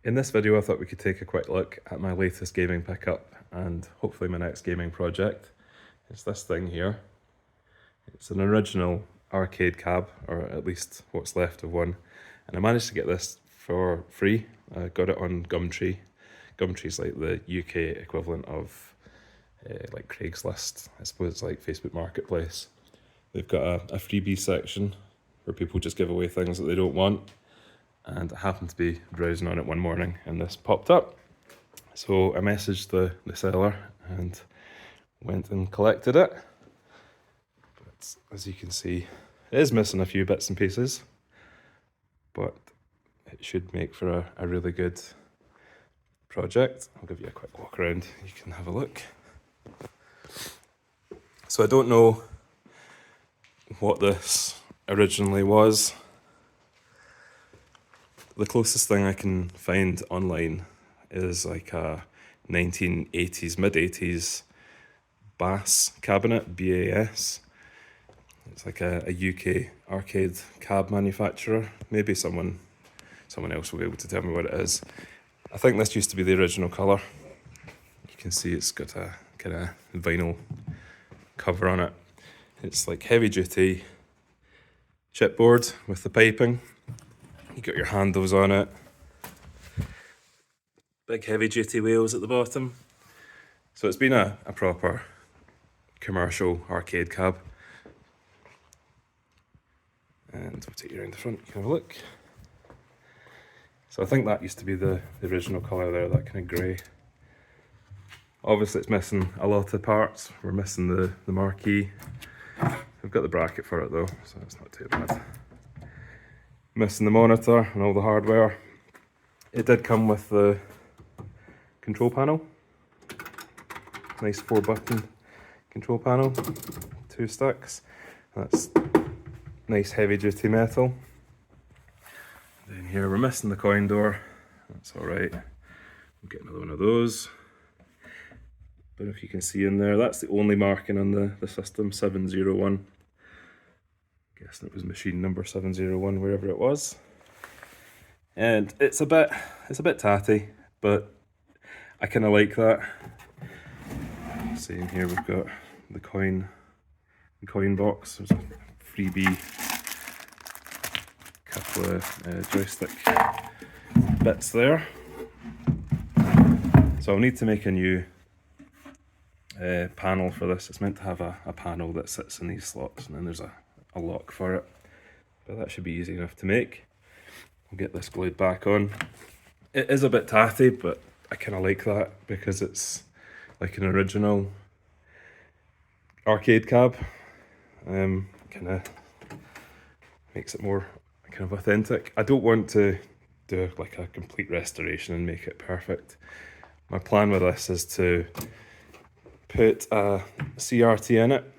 In this video I thought we could take a quick look at my latest gaming pickup and hopefully my next gaming project. It's this thing here. It's an original arcade cab, or at least what's left of one, and I managed to get this for free. I got it on Gumtree. Gumtree's like the UK equivalent of like Craigslist. I suppose it's like Facebook Marketplace. They've got a freebie section where people just give away things that they don't want. And I happened to be browsing on it one morning and this popped up. So I messaged the seller and went and collected it. But as you can see, it is missing a few bits and pieces, but it should make for a really good project. I'll give you a quick walk around, you can have a look. So I don't know what this originally was. The closest thing I can find online is like a 1980s, mid-80s Bass cabinet, BAS. It's like a UK arcade cab manufacturer. Maybe someone else will be able to tell me what it is. I think this used to be the original colour. You can see it's got a kind of vinyl cover on it. It's like heavy duty chipboard with the piping. You got your handles on it. Big heavy duty wheels at the bottom. So it's been a proper commercial arcade cab. And we'll take you around the front, you can have a look. So I think that used to be the original colour there, that kind of grey. Obviously it's missing a lot of parts. We're missing the marquee. We've got the bracket for it though, so it's not too bad. Missing the monitor and all the hardware. It did come with the control panel. Nice 4-button control panel, 2 sticks. That's nice heavy duty metal. Then here we're missing the coin door. That's alright. We'll get another one of those. But if you can see in there, that's the only marking on the system, 701. Guessing it was machine number 701, wherever it was. And it's a bit tatty, but I kind of like that. See in here we've got the coin box. There's a freebie couple of joystick bits there. So I'll need to make a new panel for this. It's meant to have a panel that sits in these slots, and then there's a lock for it, but that should be easy enough to make. We'll get this glued back on. It is a bit tatty, but I kind of like that because it's like an original arcade cab. Kind of makes it more kind of authentic. I don't want to do like a complete restoration and make it perfect. My plan with this is to put a CRT in it,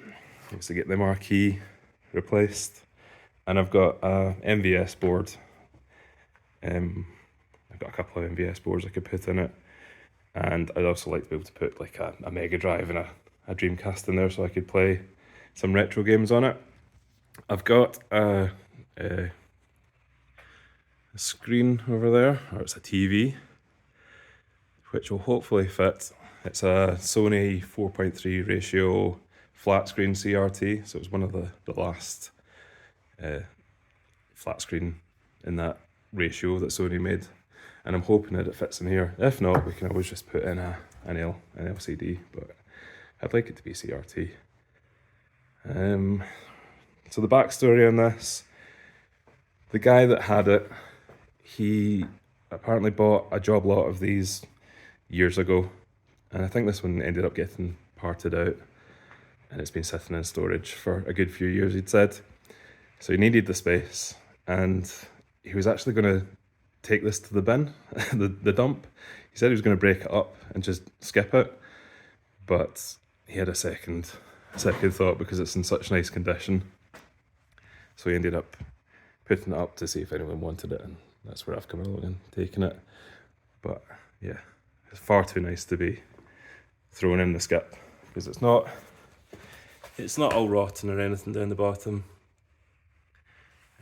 just to get the marquee replaced, and I've got a MVS board. I've got a couple of MVS boards I could put in it, and I'd also like to be able to put like a Mega Drive and a Dreamcast in there so I could play some retro games on it. I've got a screen over there, or it's a TV, which will hopefully fit. It's a Sony 4.3 ratio flat screen CRT, so it was one of the last flat screen in that ratio that Sony made, and I'm hoping that it fits in here. If not, we can always just put in an LCD, but I'd like it to be CRT. So the backstory on this, the guy that had it, he apparently bought a job lot of these years ago, and I think this one ended up getting parted out, and it's been sitting in storage for a good few years, he'd said. So he needed the space, and he was actually going to take this to the bin, the dump. He said he was going to break it up and just skip it, but he had a second thought because it's in such nice condition. So he ended up putting it up to see if anyone wanted it, and that's where I've come along and taken it. But yeah, it's far too nice to be thrown in the skip, because it's not all rotten or anything down the bottom,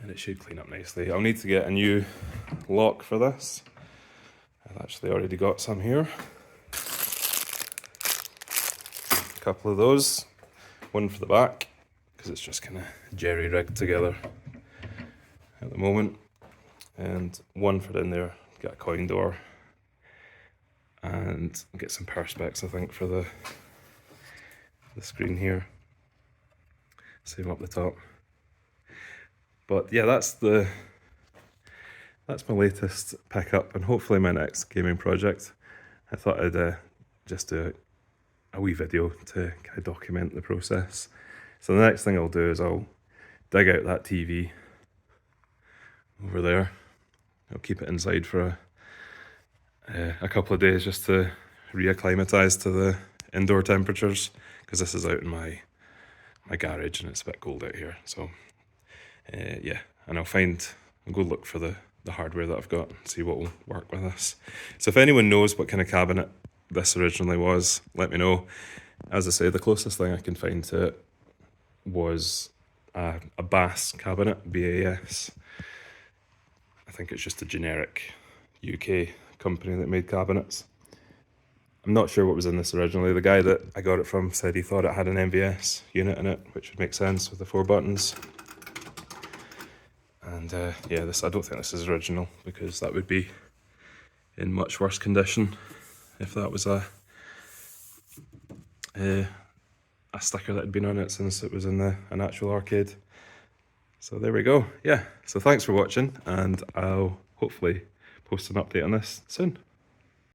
and it should clean up nicely. I'll need to get a new lock for this. I've actually already got some here. A couple of those, one for the back, because it's just kind of jerry-rigged together at the moment, and one for in there, get a coin door, and get some perspex, I think, for the screen here. Same up the top. But yeah, that's my latest pickup, and hopefully my next gaming project. I thought I'd just do a wee video to kind of document the process. So the next thing I'll do is I'll dig out that TV over there. I'll keep it inside for a couple of days just to reacclimatise to the indoor temperatures, because this is out in my garage and it's a bit cold out here. So yeah, and I'll go look for the hardware that I've got and see what will work with this. So if anyone knows what kind of cabinet this originally was, let me know. As I say, the closest thing I can find to it was a BAS cabinet, BAS. I think it's just a generic UK company that made cabinets. I'm not sure what was in this originally. The guy that I got it from said he thought it had an MVS unit in it, which would make sense with the 4 buttons. And yeah, I don't think this is original, because that would be in much worse condition if that was a sticker that had been on it since it was in an actual arcade. So there we go. Yeah, so thanks for watching, and I'll hopefully post an update on this soon.